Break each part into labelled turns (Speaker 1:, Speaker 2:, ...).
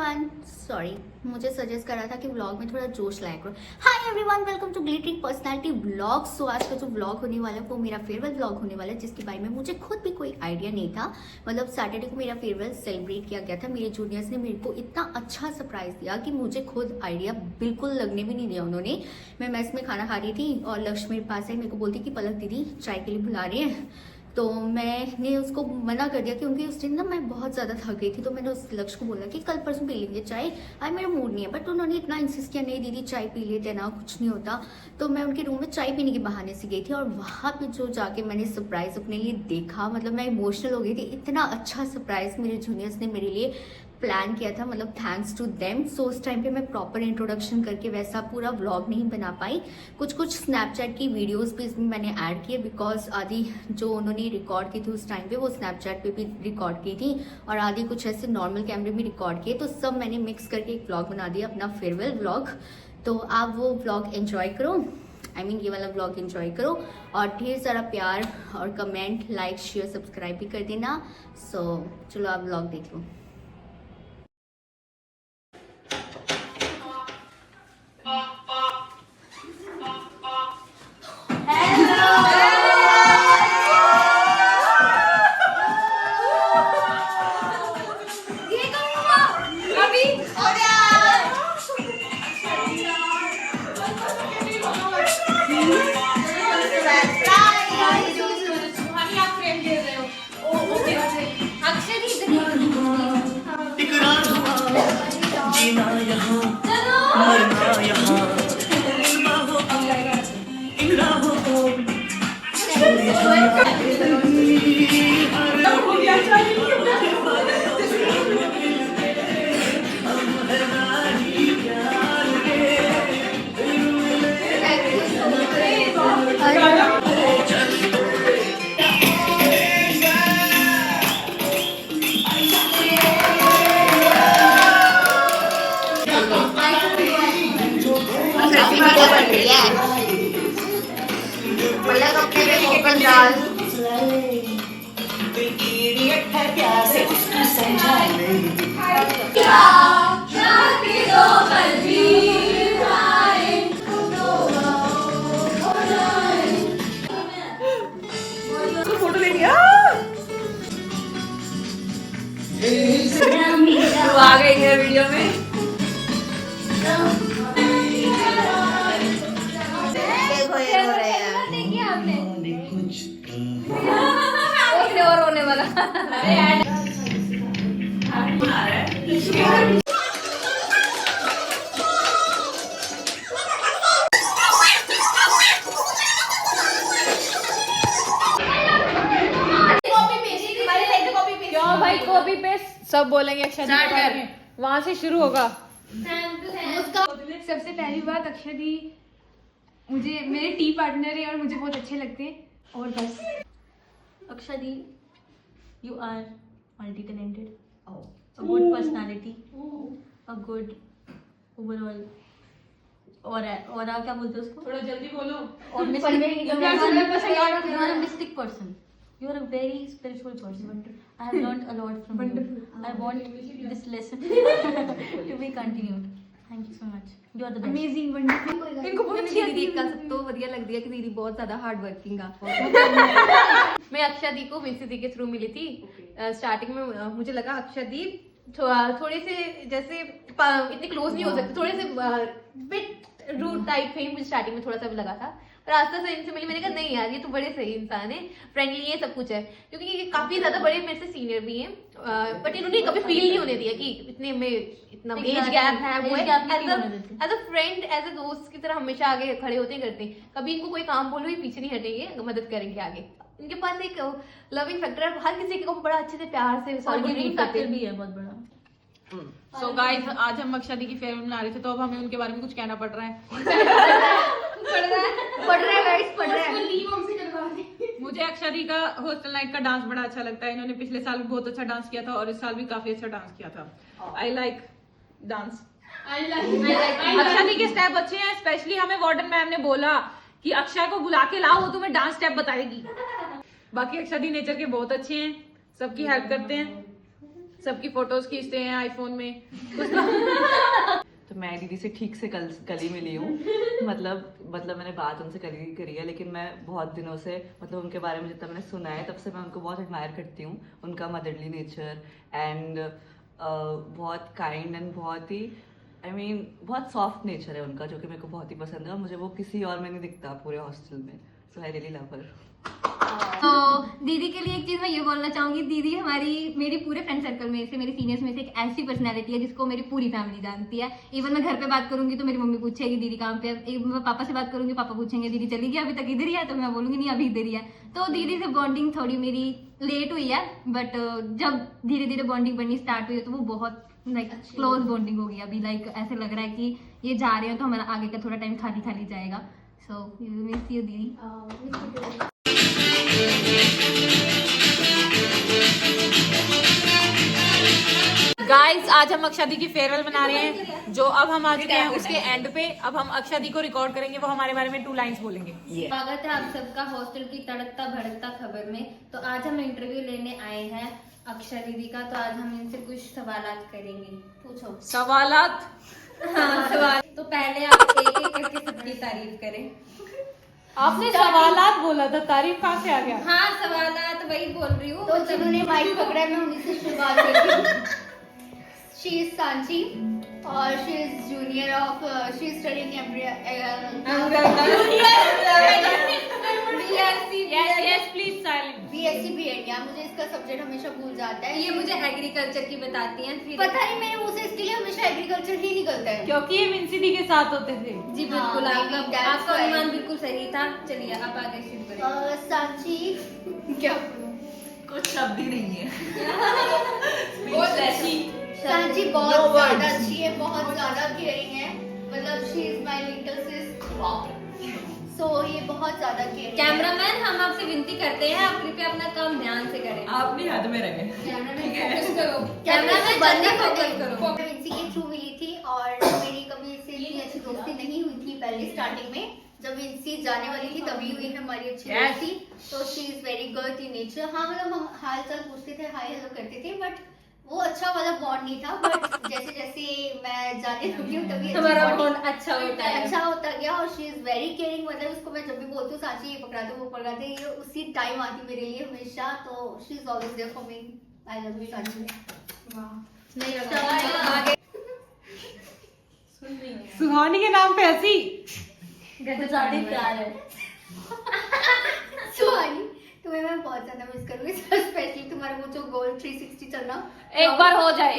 Speaker 1: Everyone, sorry मुझे suggest करा था कि व्लॉग में थोड़ा जोश लाया करो। Hi everyone, welcome to glittering personality vlog. So आज का जो व्लॉग होने वाला है वो मेरा फेयरवेल व्लॉग होने वाला है, जिसके बारे में मुझे खुद भी कोई आइडिया नहीं था। मतलब सैटरडे को मेरा फेयरवेल सेलिब्रेट किया गया था। मेरे जूनियर्स ने मेरे को इतना अच्छा सरप्राइज दिया कि मुझे खुद आइडिया बिल्कुल लगने भी नहीं दिया उन्होंने। मैं मेस में खाना खा रही थी और लक्ष्य मेरे पास है, मेरे को बोलती कि पलक दीदी चाय के लिए बुला रही है। तो मैंने उसको मना कर दिया क्योंकि उस दिन ना मैं बहुत ज़्यादा थक गई थी। तो मैंने उस लक्ष्य को बोला कि कल परसों पी लेंगे चाय, आज मेरा मूड नहीं है। बट उन्होंने इतना इंसिस्ट किया, नहीं दीदी चाय पी लेते ना, कुछ नहीं होता। तो मैं उनके रूम में चाय पीने के बहाने से गई थी और वहाँ पे जो जाके मैंने सरप्राइज अपने लिए देखा, मतलब मैं इमोशनल हो गई थी। इतना अच्छा सरप्राइज मेरे जूनियर्स ने मेरे लिए प्लान किया था, मतलब थैंक्स टू देम। सो उस टाइम पे मैं प्रॉपर इंट्रोडक्शन करके वैसा पूरा व्लॉग नहीं बना पाई। कुछ स्नैपचैट की वीडियोस भी इसमें मैंने ऐड किए, बिकॉज आधी जो उन्होंने रिकॉर्ड की थी उस टाइम पे वो स्नैपचैट पे भी रिकॉर्ड की थी और आधी कुछ ऐसे नॉर्मल कैमरे में रिकॉर्ड किए। तो सब मैंने मिक्स करके एक व्लॉग बना दिया, अपना फेयरवेल व्लॉग। तो आप वो व्लॉग एंजॉय करो, ये वाला व्लॉग एंजॉय करो और ढेर सारा प्यार और कमेंट, लाइक, शेयर, सब्सक्राइब भी कर देना। सो चलो आप व्लॉग देख लो।
Speaker 2: जीना यहाँ मरना यहाँ इन राहों को
Speaker 3: फोटो ले लिया। तू आ गई है वीडियो में। देखिए आपने और होने वाला। भाई कॉपी पेस्ट सब बोलेंगे अक्षय दी के बारे में, वहाँ से शुरू होगा।
Speaker 4: सबसे पहली बात, अक्षय दी मुझे मेरे टी पार्टनर है और मुझे बहुत अच्छे लगते हैं। और बस
Speaker 5: अक्षय दी, you are multi-talented, a good personality, a good overall और क्या बोलते हैं उसको, थोड़ा जल्दी बोलो। और mystic person. You are a very spiritual person. I have learned a lot from you. I want this lesson to be continued. Thank you so much. You are the best.
Speaker 4: Amazing, wonderful.
Speaker 3: इनको बहुत अच्छी दीदी का सब तो बढ़िया लगती है कि दीदी बहुत ज्यादा हार्ड वर्किंग है। मैं अक्षय दी को मिसी दी के थ्रू मिली थी। स्टार्टिंग में मुझे लगा अक्षय दी थोड़े से जैसे इतने क्लोज नहीं हो सकते, थोड़े से बिट रूड टाइप थे, मुझे स्टार्टिंग में थोड़ा सा लगा था। पर आस्ते से इनसे मिली, मैंने कहा नहीं यार ये तो बड़े सही इंसान है, फ्रेंडली है, सब कुछ है। क्योंकि ये काफी ज्यादा बड़े मेरे से सीनियर भी हैं, बट इन्होंने कभी फील नहीं होने दिया कि इतने में इतना एज गैप है। वो as a friend, as a दोस्त की तरह हमेशा आगे खड़े होते करते हैं। कभी इनको कोई काम बोलो ये पीछे नहीं हटेंगे, मदद करेंगे आगे। इनके पास एक लविंग फैक्टर है, हर किसी को बड़ा अच्छे से प्यार से
Speaker 5: फैक्टर भी है बहुत बड़ा।
Speaker 6: सो गाइस, आज हम अक्षय दी की फेयरवेल मना रहे थे, तो अब हमें उनके बारे में कुछ कहना पड़ रहा है। मुझे अक्षय दी का हॉस्टल नाइट का डांस बड़ा अच्छा लगता है। इन्होंने पिछले साल भी बहुत अच्छा डांस किया था और इस साल भी काफी अच्छा डांस किया था। I like dance. अक्षय दी के स्टेप अच्छे हैं। स्पेशली हमें वार्डन मैम ने बोला कि अक्षय को बुला के लाओ, वो तुम्हें डांस स्टेप बताएगी। बाकी अक्षय दी नेचर के बहुत अच्छे हैं, सबकी हेल्प करते हैं। सबकी फोटोज खींचते हैं आईफोन में।
Speaker 7: तो मैं दीदी से ठीक से कल ही मिली हूँ। मतलब मैंने बात उनसे करी है, लेकिन मैं बहुत दिनों से मतलब उनके बारे में जितना मैंने सुना है तब से मैं उनको बहुत एडमायर करती हूँ। उनका मदरली नेचर एंड बहुत काइंड एंड बहुत ही बहुत सॉफ्ट नेचर है उनका, जो कि मेरे को बहुत ही पसंद है और मुझे वो किसी और में नहीं दिखता पूरे हॉस्टल में। सो आई रियली लव हर।
Speaker 3: तो दीदी के लिए एक चीज मैं ये बोलना चाहूंगी, दीदी मेरी पूरे फ्रेंड सर्कल में से, मेरी सीनियर्स में से एक ऐसी पर्सनैलिटी है जिसको मेरी पूरी फैमिली जानती है। इवन मैं घर पे बात करूंगी तो मेरी मम्मी पूछेगी दीदी कहाँ पे है, मैं पापा से बात करूंगी पापा पूछेंगे दीदी चली गई अभी तक इधर ही है, तो मैं बोलूंगी नहीं अभी इधर ही है। तो दीदी से बॉन्डिंग थोड़ी मेरी लेट हुई है, बट जब धीरे धीरे बॉन्डिंग बननी स्टार्ट हुई है तो वो बहुत लाइक क्लोज बॉन्डिंग होगी। अभी लाइक ऐसे लग रहा है कि ये जा रहे हो तो हमारा आगे का थोड़ा टाइम खाली खाली जाएगा। सो मिस यू दीदी।
Speaker 6: गाइस आज हम अक्षा दी की फेयरवेल मना रहे हैं, जो अब हम आ चुके हैं उसके एंड पे। अब हम अक्षा दी को रिकॉर्ड करेंगे, वो हमारे बारे में 2 लाइंस बोलेंगे।
Speaker 3: स्वागत है आप सबका हॉस्टल की तड़कता भड़कता खबर में। तो आज हम इंटरव्यू लेने आए हैं अक्षा दीदी का, तो आज हम इनसे कुछ सवालात करेंगे। पूछो
Speaker 6: सवालात।
Speaker 3: हाँ सवाल। तो पहले आप एक एक करके सबकी तारीफ करें।
Speaker 6: आपने सवालात बोला था, तारीफ कहाँ से आ गया?
Speaker 3: हाँ सवालात वही बोल रही हूँ।
Speaker 1: तो जिन्होंने माइक पकड़ा है मैं उन्हीं से शुरुआत करती हूँ। She is Sanchi और she is junior of she is studying BSc B.Ed। या मुझे इसका सब्जेक्ट हमेशा भूल जाता है।
Speaker 3: ये मुझे एग्रीकल्चर की बताती हैं। फिर
Speaker 1: पता नहीं मेरे मुंह से इसके लिए हमेशा एग्रीकल्चर ही निकलता है।
Speaker 6: क्योंकि ये विंसी दी के साथ होते थे।
Speaker 3: जी बिल्कुल,
Speaker 1: हाँ,
Speaker 3: आपका
Speaker 1: maybe that's
Speaker 3: आपका
Speaker 1: why।
Speaker 3: अनुमान बिल्कुल सही था। चलिए आप आगे शुरू करें।
Speaker 1: सांची क्या
Speaker 7: कुछ शब्द ही नहीं है।
Speaker 1: सांची बहुत ज्यादा अच्छी है, बहुत ज्यादा केयरिंग है। मतलब she is my little sister, so ये बहुत ज्यादा केयरिंग।
Speaker 3: कैमरामैन हम आपसे विनती करते हैं आप कृपया अपना काम ध्यान से करें।
Speaker 7: आप भी हद में रहे।
Speaker 3: कैमरामैन जल्दी फोकस करो।
Speaker 1: मैं विंसी के थ्रू मिली थी और मेरी कभी इससे इतनी अच्छी दोस्ती नहीं हुई थी पहले स्टार्टिंग में। जब विंसी जाने वाली थी तभी हुई है हमारी अच्छी दोस्ती। तो she is very good in nature. हाँ मतलब हम हाल चाल पूछते थे, हाय हेलो करते थे, बट वो अच्छा वाला बॉन्ड नहीं था। बट जैसे जैसे मैं जाने लगी हूँ तभी
Speaker 3: हमारा बॉन्ड अच्छा होता है।
Speaker 1: अच्छा होता गया। और शी इज वेरी केयरिंग। मतलब उसको मैं जब भी बोलती हूँ सांची ये पकड़ा दो वो पकड़ा दे, ये उसी टाइम आती मेरे लिए हमेशा। तो she is always there for me. I love you Sanchi.
Speaker 3: नहीं लगा।
Speaker 6: सुहानी के नाम पे हंसी।
Speaker 5: कुछ ज्यादा ही प्यार है।
Speaker 1: सुहानी तुम्हें मैं बहुत ज्यादा मिस करूंगी, स्पेशली तुम्हारा वो जो गोल 360 चलना।
Speaker 6: एक बार हो जाए।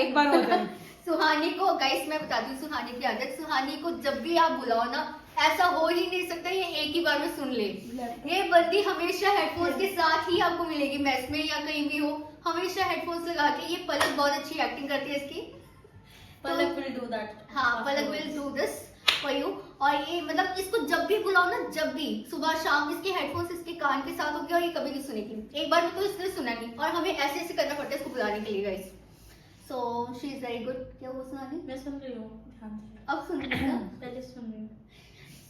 Speaker 1: सुहानी को गाइस मैं बताती हूँ सुहानी की आदत। सुहानी को जब भी आप बुलाओ ना, ऐसा हो ही नहीं सकता ये एक ही बार में सुन ले। ये बंदी हमेशा हेडफोन्स के साथ ही आपको मिलेगी, मैस में या कहीं भी हो, हमेशा हेडफोन्स लगा के। ये पलक बहुत अच्छी एक्टिंग करती है इसकी।
Speaker 5: पलक will do that।
Speaker 1: हाँ Palak will do this for you. और ये मतलब इसको जब भी बुलाओ ना, जब भी सुबह शाम, इसके हेडफोन्स इसके कान के साथ होगी और ये कभी नहीं सुनेगी। एक बार में तो इसने सुना नहीं और हमें ऐसे ऐसे करना पड़ता है इसको बुलाने के लिए guys. So she is very good. क्या वो सुनानी?
Speaker 5: मैं सुन रही हूँ ध्यान से।
Speaker 1: अब सुन रही हूँ।
Speaker 5: पहले सुन रही हूँ।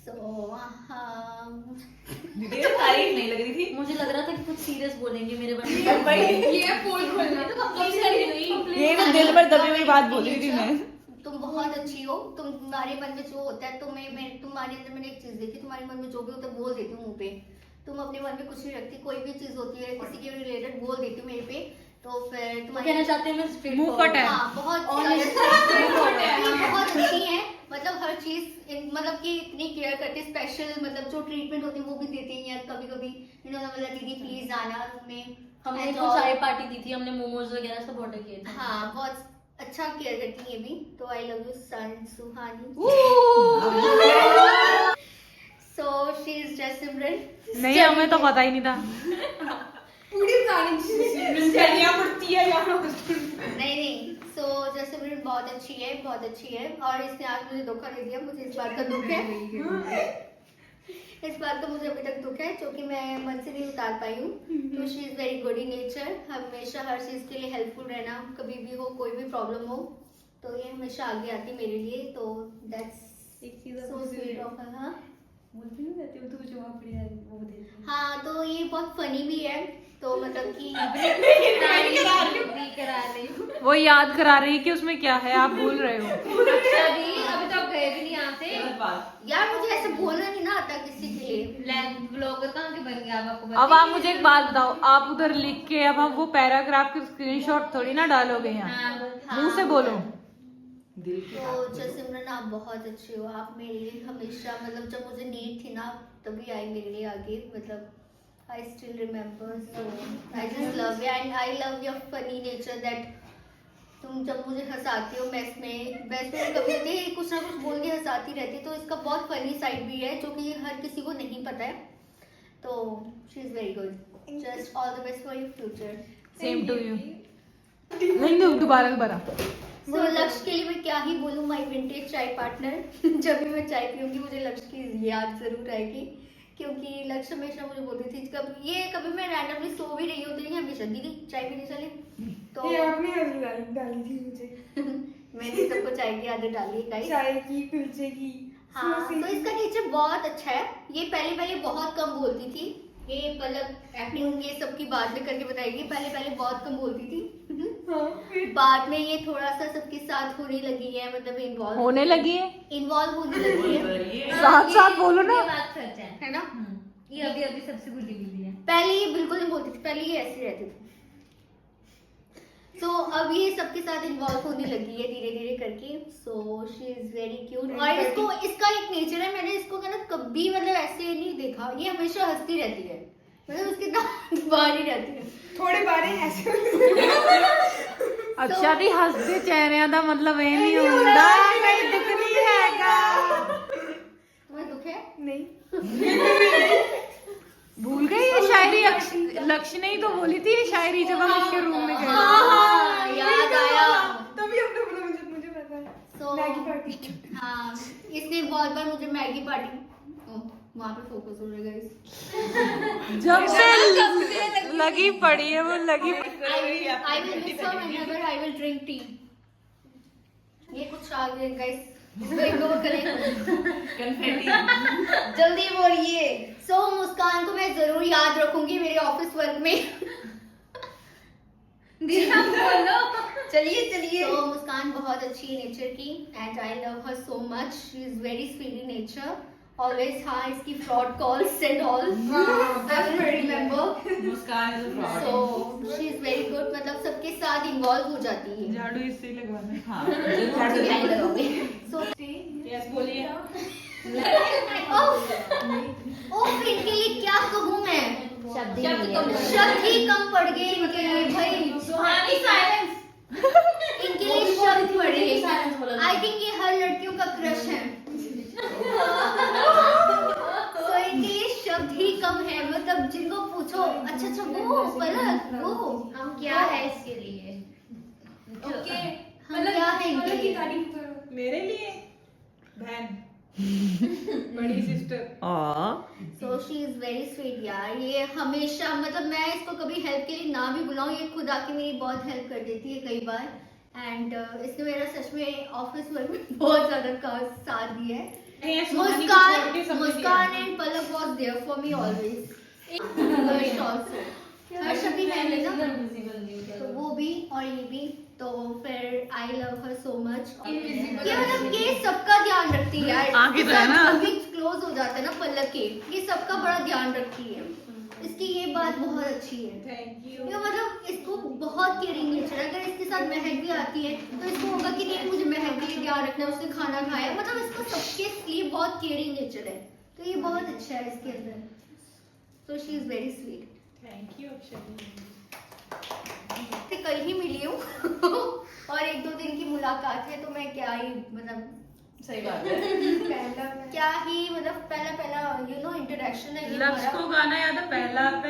Speaker 1: सो
Speaker 7: दीदी तारीफ नहीं लग रही थी।
Speaker 5: मुझे लग रहा था कि कुछ सीरियस बोलेंगे मेरे बारे में।
Speaker 3: ये पोल खोलना
Speaker 7: ये तो दिल पर दबी हुई बात बोल रही थी मैं।
Speaker 1: तुम बहुत अच्छी हो। तुम्हारे मन में जो होता है तुम्हारे अंदर मैंने एक चीज देखी, तुम्हारे मन में जो भी होता है बोल देती हूँ मुंह पे। तुम अपने मन में कुछ नहीं रखती, कोई भी चीज होती है किसी के रिलेटेड बोल देती हूँ मेरे पे। तो फिर
Speaker 5: वो कहना चाहते हैं मैं straight
Speaker 6: मुंह
Speaker 5: forward।
Speaker 6: फट है।
Speaker 1: हाँ बहुत बहुत अच्छी है। मतलब हर चीज मतलब कि इतनी केयर करते, स्पेशल मतलब जो ट्रीटमेंट होती है वो भी देते हैं। या कभी कभी मतलब दीदी प्लीज आना रूम में।
Speaker 5: हमने
Speaker 1: And
Speaker 5: तो
Speaker 1: all-
Speaker 5: चाय पार्टी दी थी, हमने मोमोज वगैरह सब ऑर्डर किए थे।
Speaker 1: हाँ बहुत अच्छा केयर करती है भी। तो I love you son Suhani. So she is just Simran.
Speaker 6: नहीं हमें तो पता ही नहीं था।
Speaker 3: पूरी प्लानिंग
Speaker 1: नहीं सो जस्ट सिमरन बहुत अच्छी है, बहुत अच्छी है। और इसने आज मुझे धोखा दे दिया, मुझे इस बात का दुख है। इस बात का मुझे अभी तक दुख है क्योंकि मैं मन से नहीं उतार पाई हूँ। तो she is very good in nature. हमेशा हर चीज के लिए हेल्पफुल रहना, कभी भी हो कोई भी प्रॉब्लम हो तो ये हमेशा आगे आती मेरे लिए। तो दैट्स
Speaker 5: एक चीज
Speaker 1: सो स्वीट ऑफ हर।
Speaker 5: बोलती हूँ रहती हूँ तो जो आप वो दे।
Speaker 1: हाँ तो ये बहुत फनी भी है तो मतलब कि
Speaker 6: वो याद करा रही है कि उसमें क्या है, आप भूल रहे हो।
Speaker 3: अक्षा दी अभी तो आप गए भी नहीं यहाँ से।
Speaker 1: यार मुझे ऐसे बोलना नहीं ना आता किसी के लिए।
Speaker 3: ब्लॉगर कहाँ के बन गए आप, आपको
Speaker 6: अब आप मुझे एक बात बताओ, आप उधर लिख के अब आप वो पैराग्राफ के स्क्रीनशॉट थोड़ी ना डालोगे यहाँ, मुंह से बोलो।
Speaker 1: तो जसिमरन आप बहुत अच्छे हो, आप मेरे लिए हमेशा मतलब जब मुझे नीड थी ना तभी आई मेरे लिए आगे, मतलब I still remember, so I just love you and I love your funny nature that तुम जब मुझे हंसाती हो मेस में कभी भी कुछ ना कुछ बोल के हंसाती रहती है, तो इसका बहुत फनी साइड भी है जो कि हर किसी को नहीं पता है। तो she is very good, just all the best for your future.
Speaker 6: Same to you. नहीं दोबारा
Speaker 1: तो लक्ष्य के लिए मैं क्या ही बोलूँ, माय विंटेज चाय पार्टनर। जब भी मैं चाय पीऊंगी मुझे लक्ष्य की याद जरूर आएगी, क्योंकि लक्ष्य हमेशा मुझे बोलती थी कभी मैं रैंडमली सो भी रही होती थी हमेशा, दीदी चाय पीने चले, तो
Speaker 4: ये आपने आदत डाली थी मुझे।
Speaker 1: मैंने सबको चाय की आदत डाली है
Speaker 4: चाय की, कुलचे की।
Speaker 1: हाँ, तो इसका नेचर बहुत अच्छा है। ये पहले बहुत कम बोलती थी, ये मतलब एक्टिंग ये सब की बाद में करके बताएगी, पहले बहुत कम बोलती थी। बाद में ये थोड़ा सा सबके साथ होने लगी है, मतलब इन्वॉल्व
Speaker 6: होने लगी है। साथ बोलो ना,
Speaker 3: ये बात सच
Speaker 1: है ना।
Speaker 3: ये अभी सबसे बुरी दीदी है।
Speaker 1: पहले ये बिल्कुल नहीं बोलती थी, पहले ये ऐसे रहती थी। तो अब ये सबके साथ इन्वॉल्व होने लगी है धीरे धीरे करके। सो शी इज वेरी क्यूट, और इसका एक नेचर है, मैंने इसको ना कभी मतलब ऐसे नहीं देखा, ये हमेशा हंसती रहती है, मतलब उसके दांत बाहर ही रहती है,
Speaker 4: थोड़े बारे ऐसे।
Speaker 6: अच्छा दी हंसते चेहरे का मतलब ये नहीं होता कहीं दुख नहीं हैगा।
Speaker 1: तुम्हें दुख है?
Speaker 4: नहीं,
Speaker 6: भूल गई ये शायरी, लक्ष्य ने ही तो बोली थी ये शायरी जब हम इसके रूम में गए।
Speaker 1: हाँ, याद आया।
Speaker 4: तभी हमने बोला मुझे पता है।
Speaker 1: So,
Speaker 4: Maggi party.
Speaker 1: हाँ, इसने बहुत बार मुझे मैगी पार्टी, वहाँ पे फोकस हो रहा है गाइस।
Speaker 6: जब से लगी पड़ी है वो लगी।
Speaker 1: I will miss her whenever I will drink tea. ये कुछ आ गया गाइस, इसको इग्नोर करें। जल्दी बोलिए। सो मुस्कान को मैं जरूर याद रखूंगी मेरे ऑफिस वर्क में। चलिए। तो मुस्कान बहुत अच्छी है नेचर की, and I love her so much. She is very sweet in nature always. हाँ, इसकी fraud calls and all I will remember.
Speaker 7: Muskan is a fraud.
Speaker 1: So she is very good, मतलब सबके साथ इन्वॉल्व हो जाती है।
Speaker 6: झाड़ू इससे ही लगवाना है।
Speaker 7: हाँ,
Speaker 1: क्या ही लगाओगे? So,
Speaker 6: यस बोलिए।
Speaker 1: ओह, इनके लिए क्या कहूँ मैं,
Speaker 3: शब्द
Speaker 1: शब्द ही कम पड़ गए इनके लिए भाई।
Speaker 3: सुहानी साइलेंस।
Speaker 1: इनके लिए शब्द पड़े। आई थिंक ये हर लड़कियों का क्रश है। तो इनके लिए शब्द ही कम है, मतलब जिनको पूछो अच्छा वो पलक वो
Speaker 3: हम क्या है इसके लिए।
Speaker 4: ओके,
Speaker 1: हम क्या है इनके
Speaker 4: की
Speaker 1: लिए।
Speaker 4: तारीफ करो।
Speaker 6: मेरे लिए बहन, बड़ी sister.
Speaker 1: So she is very sweet यार। ये हमेशा मतलब मैं इसको कभी हेल्प के लिए ना भी बुलाऊं, ये खुद आके मेरी बहुत हेल्प कर देती है कई बार, एंड इसने मेरा सच में ऑफिस वर्क में बहुत ज्यादा साथ दिया है। Muskan and Palak was there for me always. Harsh भी है ना, तो वो भी और ये भी। तो फिर I love her so much. ये मतलब ये सबका ध्यान रखती है यार,
Speaker 6: आगे तो है ना।
Speaker 1: कभी क्लोज हो जाता है ना पलक के, ये सबका बड़ा ध्यान रखती है। इसकी ये बात बहुत अच्छी है।
Speaker 6: Thank you.
Speaker 1: ये मतलब इसको बहुत केयरिंग नेचर है। अगर इसके साथ महक भी आती है तो इसको होगा कि नहीं मुझे महक के लिए ध्यान रखना है, उसने खाना खाया, मतलब इसका सबके लिए बहुत केयरिंग नेचर है। तो ये बहुत अच्छा है इसके अंदर। तो she is very sweet.
Speaker 6: Thank you Akshay.
Speaker 1: कल ही मिली हूँ और 1-2 दिन की मुलाकात है, तो मैं क्या ही मतलब
Speaker 7: सही बात है।
Speaker 1: क्या ही मतलब पहला इंटरेक्शन है ये
Speaker 6: लक्ष्य
Speaker 1: हमारा।
Speaker 6: को गाना याद है, पहला
Speaker 1: तो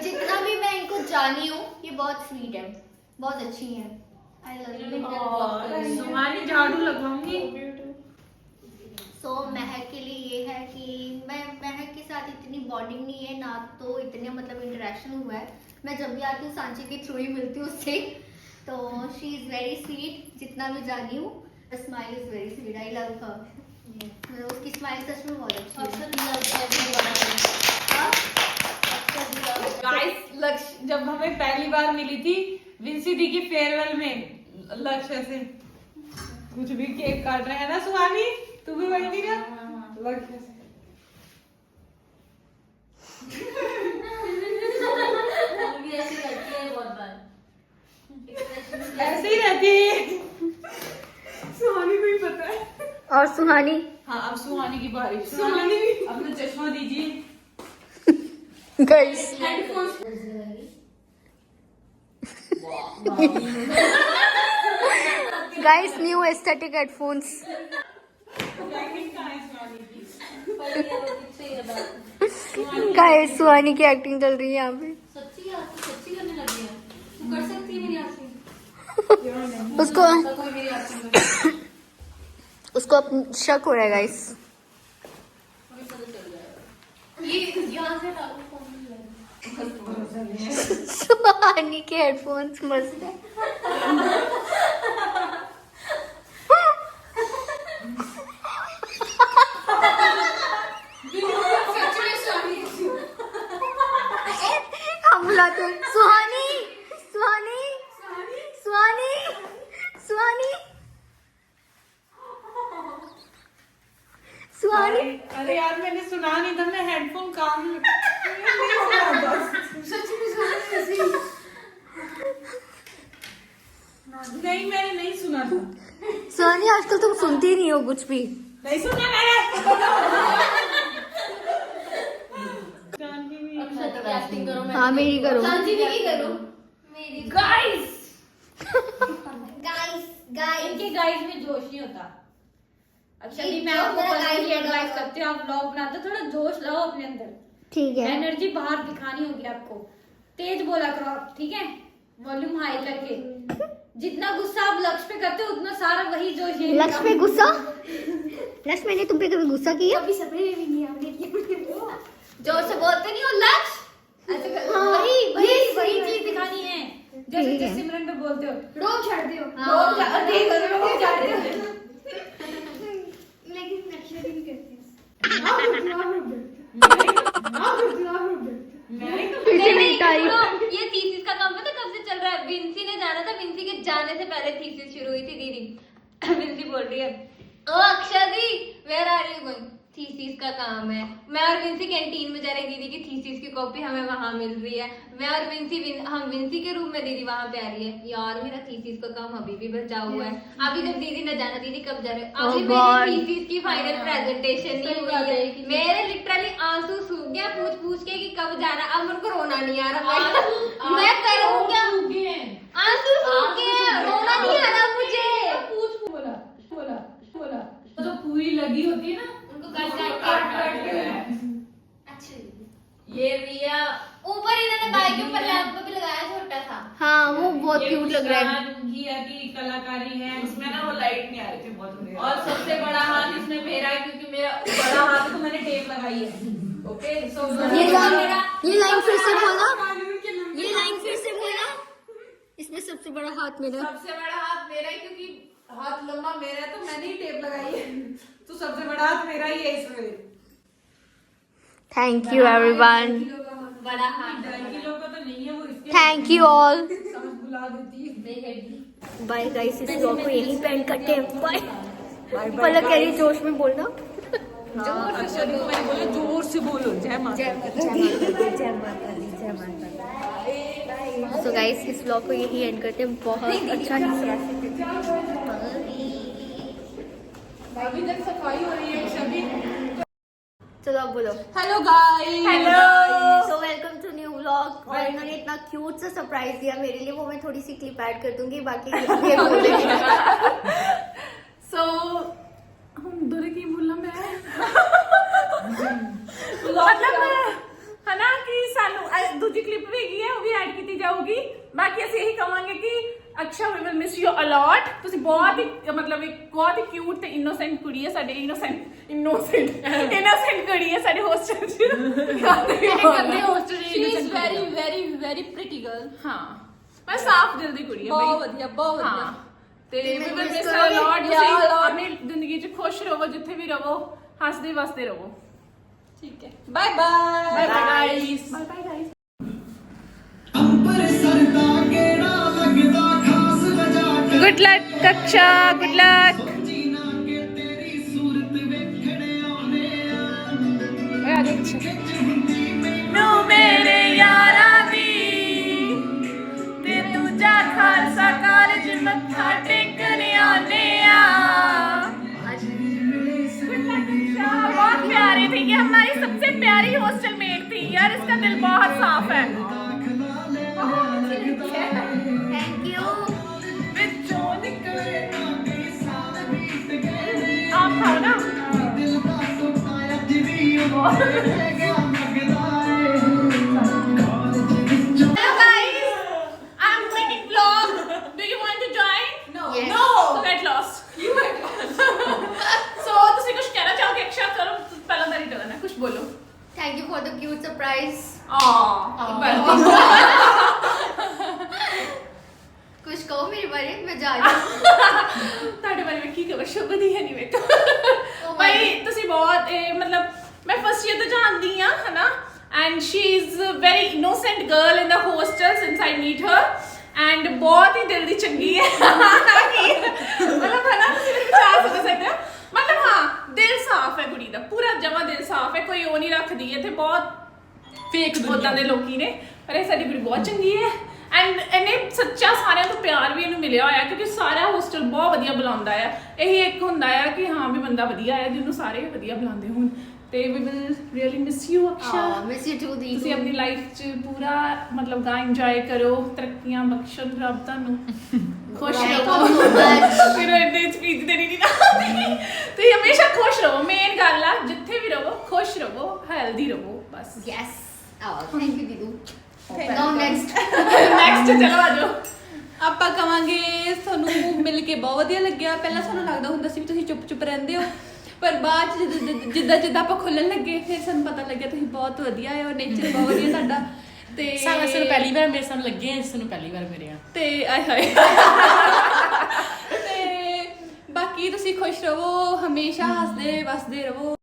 Speaker 1: जितना भी मैं इनको जानी हूँ ये बहुत स्वीट है, बहुत अच्छी है। आई लव यू।
Speaker 6: सुहानी झाड़ू लगवाऊंगी।
Speaker 1: सो महक के लिए ये है कि मैं महक के साथ इतनी बॉन्डिंग नहीं है ना, तो इतने मतलब इंटरेक्शन हुआ है। मैं जब भी आती हूँ सांची के थ्रू ही मिलती हूँ उससे। तो शी इज वेरी स्वीट, जितना भी जानी हूँ। Smile is very sweet, I love हर। उसकी स्माइल सच में बहुत अच्छी है।
Speaker 6: गाइस लक्ष्य जब हमें पहली बार मिली थी विंसी दी की फेयरवेल में, लक्ष्य से कुछ भी केक काट रहे हैं ना सुहानी, तू भी वही नहीं ना लक्ष्य से
Speaker 5: भी ऐसी करती है बहुत बार,
Speaker 6: ऐसे ही रहती है सुहानी को ही पता है।
Speaker 1: और सुहानी
Speaker 6: हाँ अब सुहानी की बारी, सुहानी अपना चश्मा दीजिए।
Speaker 1: Guys guys new aesthetic headphones. Guys Suhani की एक्टिंग चल रही है यहाँ पे।
Speaker 5: सच्ची करने लगी है, तू कर सकती है मेरी एक्टिंग।
Speaker 1: उसको
Speaker 5: कोई मेरी एक्टिंग कर,
Speaker 1: उसको शक हो रहा है गाइस।
Speaker 5: ये यहाँ से डालो फोन में।
Speaker 1: सुहानी के हेडफोन्स मस्त है। हम बुलाते हैं सुहानी सुहानी सुहानी सुहानी सुहानी।
Speaker 6: अरे यार मैंने सुना नहीं था, मैं हेडफोन काम में नहीं मैंने नहीं सुना था।
Speaker 1: सुहानी आजकल तुम सुनती नहीं हो कुछ भी।
Speaker 6: नहीं सुना मैंने।
Speaker 5: अक्षत की एक्टिंग करो, मैं
Speaker 1: हाँ मेरी करो।
Speaker 5: सांची की करो मेरी। गाइस
Speaker 8: इनके गाइस में जोश नहीं होता। एक्चुअली मैं आपको पर्सनली एडवाइस करती हूँ, आप व्लॉग बनाते हो थोड़ा जोश लाओ अपने अंदर,
Speaker 1: ठीक है।
Speaker 8: एनर्जी बाहर दिखानी होगी आपको। तेज बोला करो आप, ठीक है, वॉल्यूम हाई करके। जितना गुस्सा आप लक्ष्य पे करते हो उतना सारा वही जोश यही
Speaker 1: लक्ष्य पे गुस्सा? लक्ष्य मैंने तुम पे कभी गुस्सा किया?
Speaker 8: कभी सपने में भी नहीं आपने किया। जोर से बोलते नहीं हो लक्ष्य, ऐसे वही चीज दिखानी है। जैसे कि सिमरन पे बोलते हो रोब छाड़ते हो, रोब छाड़ते हो। लेकिन नक्शे भी करती
Speaker 3: ये थीसिस का काम पता कब से चल रहा है? विंसी ने जाना था, विंसी के जाने से पहले थीसिस शुरू हुई थी दीदी। विंसी बोल रही है ओ अक्षा दी where are you going? Thesis का काम है। मैं और विंसी कैंटीन में जा रही, दीदी की थीसिस की कॉपी हमें वहां मिल रही है। मैं और विंसी हम विंसी के रूम में, दीदी वहां पे आ रही है। यार मेरा थीसिस का काम अभी भी बचा हुआ है। अभी जब दीदी ने जाना, दीदी कब जा रहे हो? अभी मेरी थीसिस की फाइनल प्रेजेंटेशन नहीं हुई है। मेरे लिटरली आंसू सूख गया पूछ के कि कब जाना। अब मेरे को रोना नहीं आ रहा। मैं करूँ क्या? आंसू सूख गए, रोना नहीं आ रहा मुझे।
Speaker 6: तो पूरी लगी होती है ना
Speaker 3: उनको काट के
Speaker 8: अच्छा
Speaker 3: ये रिया ऊपर इन्होंने बाइक के ऊपर लैंप भी लगाया छोटा सा।
Speaker 1: हाँ वो बहुत क्यूट लग रहा है।
Speaker 6: घिया की कलाकारी है
Speaker 7: उसमें ना वो लाइट नहीं आ रही थी बहुत।
Speaker 6: और सबसे बड़ा हाथ इसमें मेरा है क्योंकि मेरा बड़ा हाथ है तो मैंने टेप लगाई है। ओके सो
Speaker 1: ये लाइन फिर से बोलना, ये लाइन फिर से बोलना। इसमें सबसे बड़ा हाथ मेरा।
Speaker 6: सबसे बड़ा हाथ मेरा है क्योंकि हाथ लंबा मेरा है तो मैंने ही टेप लगाई है। तो सबसे बड़ा हाथ मेरा ही है इसमें।
Speaker 1: Thank you everyone.
Speaker 3: बड़ा हाथ
Speaker 6: 2.5 किलो का तो नहीं है वो, इसके
Speaker 1: थैंक यू ऑल।
Speaker 6: समझ बुला देती है।
Speaker 1: बाय गाइस, इस व्लॉग को यहीं पे एंड करते हैं। बाय। पलक कह रही जोश में बोलना।
Speaker 6: अच्छा देखो मैंने बोला जोर से बोलो जय माता दी।
Speaker 1: सो गाइस इस व्लॉग को यही एंड करते हैं। बहुत अच्छा
Speaker 6: अभी तक सफाई हो रही है सभी।
Speaker 1: चलो अब बोलो
Speaker 6: hello guys.
Speaker 1: So welcome to new vlog. और इन्होंने इतना क्यूट सा सरप्राइज दिया मेरे लिए, वो मैं थोड़ी सी क्लिप ऐड कर दूंगी, बाकी ये बोलेंगे।
Speaker 6: सो हम दोनों की बोलना मैं
Speaker 9: मतलब है ना कि सानू दूजी क्लिप भी हैगी है, वो भी ऐड की जाऊगी। बाकी ਅਸੀਂ ਇਹੀ ਕਹਾਂਗੇ ਕਿ ਅਕਸ਼ਾ ਵੀ ਵਿਲ ਮਿਸ ਯੂ ਅਲੌਟ। ਤੁਸੀਂ ਬਹੁਤ ਹੀ ਮਤਲਬ ਇੱਕ ਬਹੁਤ ਹੀ ਕਿਊਟ ਤੇ ਇਨੋਸੈਂਟ ਕੁੜੀ ਹੈ ਸਾਡੇ। ਇਨੋਸੈਂਟ ਕੁੜੀ ਹੈ ਸਾਡੇ ਹੋਸਟਲ ਚ।
Speaker 3: She is very very very pretty girl।
Speaker 9: ਹਾਂ ਮੈਂ ਸਾਫ਼ ਦਿਲ ਦੀ ਕੁੜੀ ਹੈ ਬਈ।
Speaker 3: ਬਹੁਤ ਵਧੀਆ ਬਹੁਤ ਵਧੀਆ।
Speaker 9: ਹਾਂ ਤੇ ਵੀ ਵਿਲ ਮਿਸ ਯੂ ਅਲੌਟ। ਤੁਸੀਂ ਆਪਣੀ ਜ਼ਿੰਦਗੀ ਚ ਖੁਸ਼ ਰਹੋ, ਜਿੱਥੇ ਵੀ ਰਹੋ, ਹੱਸਦੇ ਵਸਦੇ ਰਹੋ।
Speaker 3: ठीक है, bye bye
Speaker 9: bye bye guys. Good luck Aksha, good luck. No मेरे यारा दी ते दूजा खालसा कॉलेज मत्था टेकने आने आ। बहुत प्यारी थी, ये हमारी सबसे प्यारी हॉस्टल मेट थी यार, इसका दिल बहुत साफ है।
Speaker 1: Thank you.
Speaker 9: आप खाओ ना। Hello guys, I'm making vlog. Do you want to join? No.
Speaker 1: Yes.
Speaker 9: No. So get lost. You get lost. So ਤੁਸੀਂ ਕੁਝ ਕਹਿਣਾ ਚਾਹੋਗੇ ਅਕਸ਼ਾ? ਚਲੋ ਪਹਿਲਾਂ ਮੇਰੀ ਟਰਨ ਹੈ, ਕੁਝ ਬੋਲੋ।
Speaker 1: Thank you for the cute surprise. कुछ कहो मेरे बारे में, मैं जा रही हूँ।
Speaker 9: ਤੁਹਾਡੇ ਬਾਰੇ ਵਿੱਚ ਕੀ ਕਹਾਂ, ਸ਼ਬਦ ਹੀ ਹੈ ਨਹੀਂ ਮੇਰੇ ਕੋਲ। ਭਾਈ ਤੁਸੀਂ ਬਹੁਤ ਮਤਲਬ ਮੈਂ ਫਸਟ ਈਅਰ ਤੋਂ ਜਾਣਦੀ ਆ ਹਨਾ, and she is very innocent girl in the hostel since I meet her, and ਬਹੁਤ ਹੀ ਦਿਲ ਦੀ ਚੰਗੀ ਹੈ। ਮਤਲਬ ਹਨਾ ਤੁਸੀਂ ਮੇਰੇ ਵਿਚਾਰ ਸਮਝ ਸਕਦੇ ਹੋ, ਮਤਲਬ ਹਾਂ ਦਿਲ ਸਾਫ਼ ਹੈ ਕੁੜੀ ਦਾ, ਪੂਰਾ ਜਮਾ ਦਿਲ ਸਾਫ਼ ਹੈ, ਕੋਈ ਉਹ ਨਹੀਂ ਰੱਖਦੀ ਇੱਥੇ ਬਹੁਤ ਫੇਕ ਉਦਾਂ ਦੇ ਲੋਕੀ ਨੇ, ਪਰ ਇਹ ਸਾਡੀ ਕੁੜੀ ਬਹੁਤ ਚੰਗੀ ਹੈ। ਐਂਡ ਇਹਨੇ ਸੱਚਾ ਸਾਰਿਆਂ ਤੋਂ ਪਿਆਰ ਵੀ ਇਹਨੂੰ ਮਿਲਿਆ ਹੋਇਆ, ਕਿਉਂਕਿ ਸਾਰਾ ਹੋਸਟਲ ਬਹੁਤ ਵਧੀਆ ਬੁਲਾਉਂਦਾ ਆ। ਇਹੀ ਇੱਕ ਹੁੰਦਾ ਆ ਕਿ ਹਾਂ ਵੀ ਬੰਦਾ ਵਧੀਆ ਹੈ ਜਿਹਨੂੰ ਸਾਰੇ ਵਧੀਆ ਬੁਲਾਉਂਦੇ ਹੋਣ। ਤੇ we will really miss you Aksha.
Speaker 1: Miss you too दी।
Speaker 9: ਤੁਸੀਂ ਆਪਣੀ ਲਾਈਫ 'ਚ ਪੂਰਾ ਮਤਲਬ ਗਾ ਇੰਜੋਏ ਕਰੋ, ਤਰੱਕੀਆਂ ਬਖਸ਼ਣ ਰੱਬ ਤੁਹਾਨੂੰ, ਖੁਸ਼
Speaker 1: Thank
Speaker 9: ਰਹੋ।
Speaker 1: you so much।
Speaker 9: ਫਿਰ ਇਹਦੇ ਸਪੀਚ ਦੇਣੀ ਨਹੀਂ ਆਉਂਦੀ। ਤੁਸੀਂ ਹਮੇਸ਼ਾ ਖੁਸ਼ ਰਹੋ, ਮੇਨ ਗੱਲ ਆ, ਜਿੱਥੇ ਵੀ ਰਹੋ ਖੁਸ਼ ਰਹੋ, ਹੈਲਦੀ ਰਹੋ ਬਸ।
Speaker 1: यस। थैंक यू दीदू। Now next.
Speaker 9: ਨੈਕਸਟ ਚਲੋ ਆ ਜਾਓ।
Speaker 3: ਆਪਾਂ ਕਵਾਂਗੇ ਤੁਹਾਨੂੰ ਮਿਲ ਕੇ ਬਹੁਤ ਵਧੀਆ ਲੱਗਿਆ। ਪਹਿਲਾਂ ਸਾਨੂੰ ਲੱਗਦਾ ਹੁੰਦਾ ਸੀ ਵੀ ਤੁਸੀਂ ਚੁੱਪ ਰਹਿੰਦੇ ਹੋ, ਪਰ ਬਾਅਦ ਚ ਜਿੱਦਾਂ ਆਪਾਂ ਖੁੱਲਣ ਲੱਗੇ ਫਿਰ ਸਾਨੂੰ ਪਤਾ ਲੱਗਿਆ ਤੁਸੀਂ ਬਹੁਤ ਵਧੀਆ ਹੈ ਔਰ ਨੇਚਰ ਬਹੁਤ ਵਧੀਆ ਤੁਹਾਡਾ। ਤੇ
Speaker 5: ਸਾਨੂੰ ਪਹਿਲੀ ਵਾਰ ਮੇਰੇ ਸਾਨੂੰ ਲੱਗੇ ਇਸ ਨੂੰ ਪਹਿਲੀ ਵਾਰ ਮੇਰੇ
Speaker 3: ਤੇ ਆਏ ਹਾਏ ਤੇ ਬਾਕੀ ਤੁਸੀਂ ਖੁਸ਼ ਰਹੋ, ਹਮੇਸ਼ਾ ਹੱਸਦੇ ਵਸਦੇ ਰਹੋ।